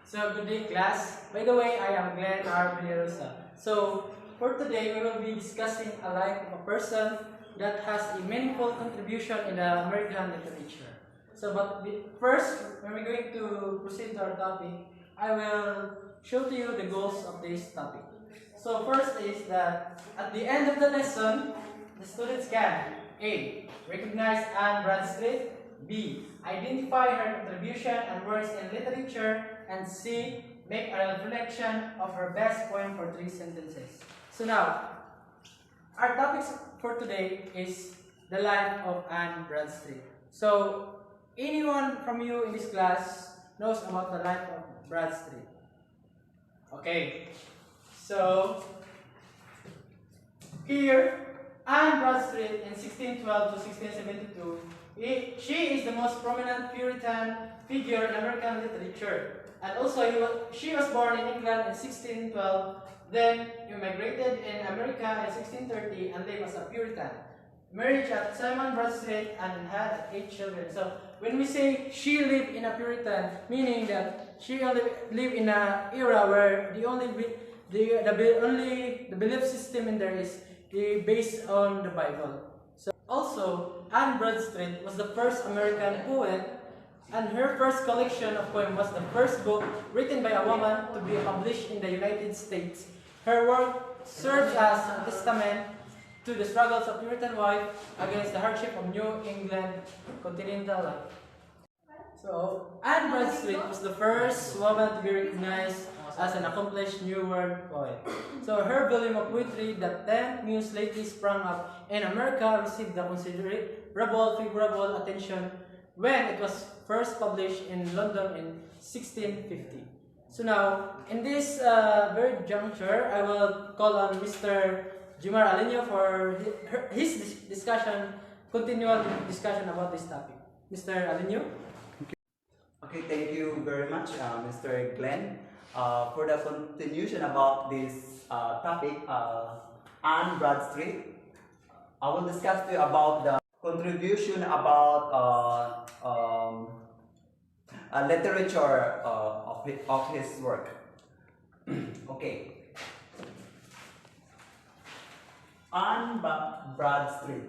So good day class. By the way, I am Glenn R. Villarosa. So for today, we will be discussing a life of a person that has a meaningful contribution in the American literature. So first, when we're going to proceed to our topic, I will show to you the goals of this topic. So first is that at the end of the lesson, the students can A. Recognize Anne Bradstreet, B. Identify her contribution and works in literature, and C. Make a reflection of her best poem for 3 sentences. So now, our topics for today is the life of Anne Bradstreet. So, anyone from you in this class knows about the life of Bradstreet? Okay, so here, Anne Bradstreet in 1612 to 1672, she is the most prominent Puritan figure in American literature. And also, she was born in England in 1612, then immigrated in America in 1630 and lived as a Puritan. Married at Simon Bradstreet and had 8 children. So, when we say she lived in a Puritan, meaning that she only lived in an era where the belief system in there is based on the Bible. So also, Anne Bradstreet was the first American poet, and her first collection of poems was the first book written by a woman to be published in the United States. Her work serves as a testament to the struggles of Puritan wife against the hardship of New England continental life. So, Anne Bradstreet was the first woman to be recognized as an accomplished New World poet. So her volume of poetry, The 10th Muse, lately sprung up in America, received the considerable favorable attention when it was first published in London in 1650. So now, in this very juncture, I will call on Mr. Jimar Alinio for his continual discussion about this topic. Mr. Alinio? Okay, thank you very much, Mr. Glenn. For the continuation about this topic, Anne Bradstreet, I will discuss to you about the contribution about literature of his work. Okay. Anne Bradstreet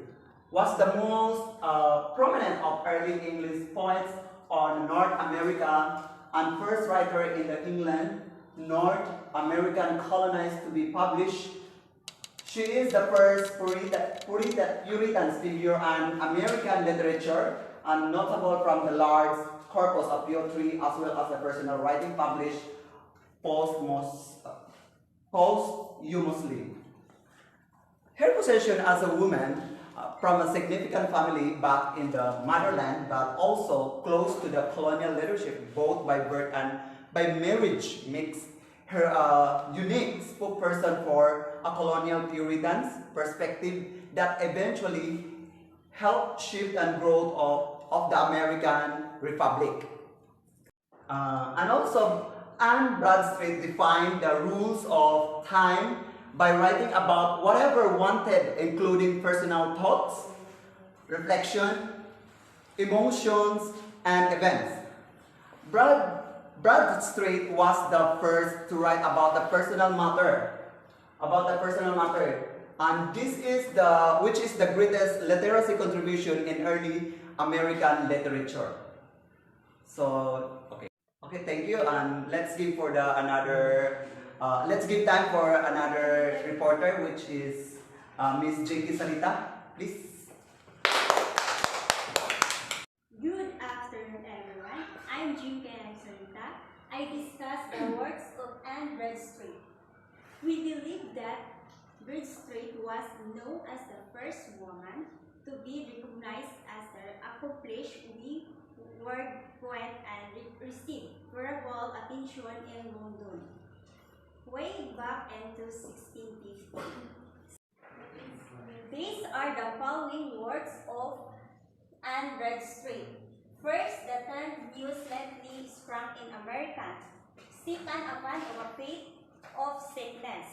was the most prominent of early English poets on North America and first writer in the England, North American colonies to be published. She is the first Puritan figure in American literature and notable from the large corpus of poetry as well as the personal writing published posthumously. Her position as a woman from a significant family back in the motherland, but also close to the colonial leadership, both by birth and by marriage, makes her a unique spokesperson for a colonial Puritan's perspective that eventually helped shape and growth of the American Republic. And also, Anne Bradstreet defined the rules of time by writing about whatever wanted, including personal thoughts, reflection, emotions, and events. Bradstreet was the first to write about the personal matter, and which is the greatest literary contribution in early American literature. So, okay, thank you, and let's give time for another reporter, which is Miss J.T. Salita. Please. Good afternoon, everyone. I'm J.T. Salita. I discuss the works of Anne Bradstreet. We believe that Bradstreet was known as the first woman to be recognized as an accomplished word poet and received favorable attention in London way back into 1650. These are the following works of Anne Bradstreet. First, the 10th Muse lately sprung in America. Second, a band of a faith of sickness.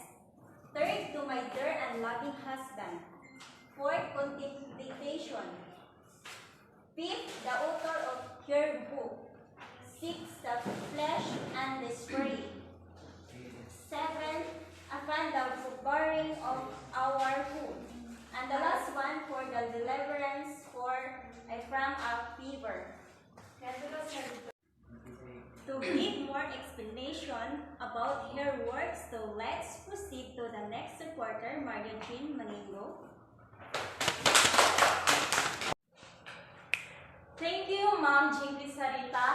Third, to my dear and loving husband. Fourth, contemplation. Fifth, the author of her book. seeks the flesh and the spirit. 7. Upon the bearing of our food. And the last one for the deliverance from a fever. To give more explanation about her works, so let's proceed to the next reporter, Maria Jean Maningo. Thank you, Ma'am Jinky Sarita.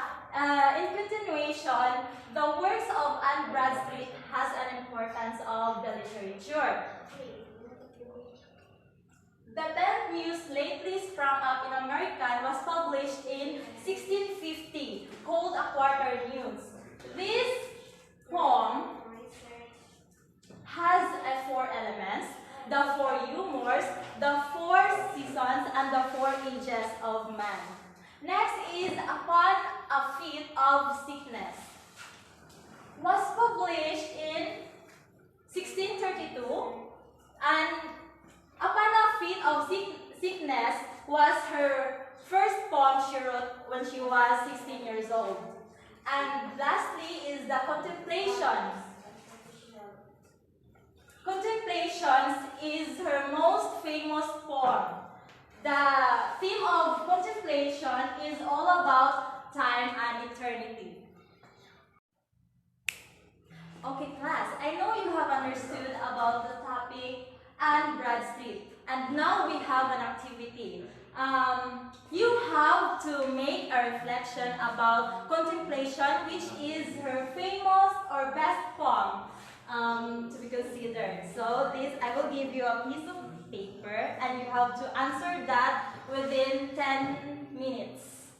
In continuation, the works of Anne Bradstreet has an importance of the literature. The 10th Muse lately sprung up in America was published in 1650, called A Quarter News. This poem has 4 elements: the 4 humors, the 4 seasons, and the 4 ages of man. Next is Upon a Fit of Sickness. Was published in 1632, and Upon a Fit of Sickness was her first poem she wrote when she was 16 years old. And lastly is the Contemplations. Contemplations is her most famous poem. The theme of contemplation is all about time and eternity. Okay, class, I know you have understood about the topic Anne Bradstreet, and now we have an activity. You have to make a reflection about Contemplation, which is her famous or best poem to be considered. So this, I will give you a piece of paper, and you have to answer that within 10 minutes.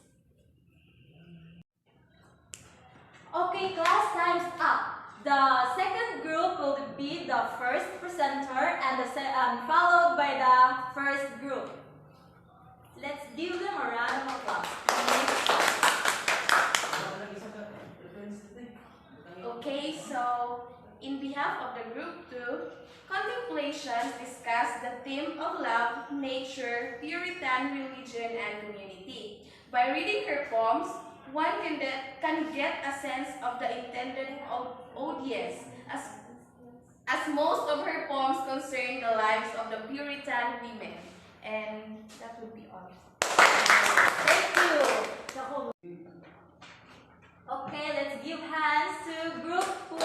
Okay, class, time's up. The second group will be the first presenter and followed by the first group. Let's give them a round of applause. Okay, so in behalf of the group 2, Contemplations discuss the theme of love, nature, Puritan religion, and community. By reading her poems, one can get a sense of the intended audience, as most of her poems concern the lives of the Puritan women. And that would be all. Thank you. Okay, let's give hands to group 1.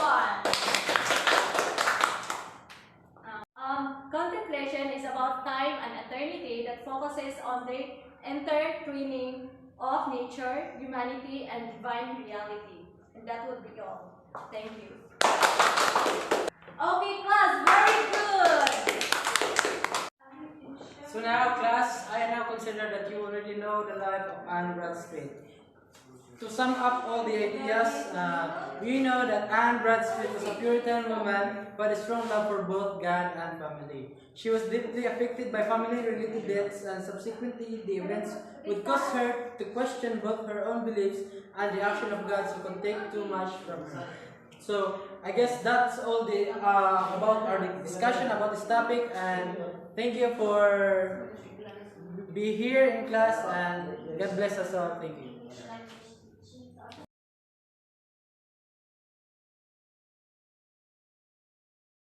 Contemplation is about time and eternity that focuses on the intertwining of nature, humanity, and divine reality. And that would be all. Thank you. Okay, class, very good. So now, class, I now consider that you already know the life of Anne Bradstreet. To sum up all the ideas, we know that Anne Bradstreet was a Puritan woman who had a strong love for both God and family. She was deeply affected by family-related deaths, and subsequently the events would cause her to question both her own beliefs and the action of God, so could take too much from her. So I guess that's all the about our discussion about this topic, and thank you for being here in class, and God bless us all. Thank you.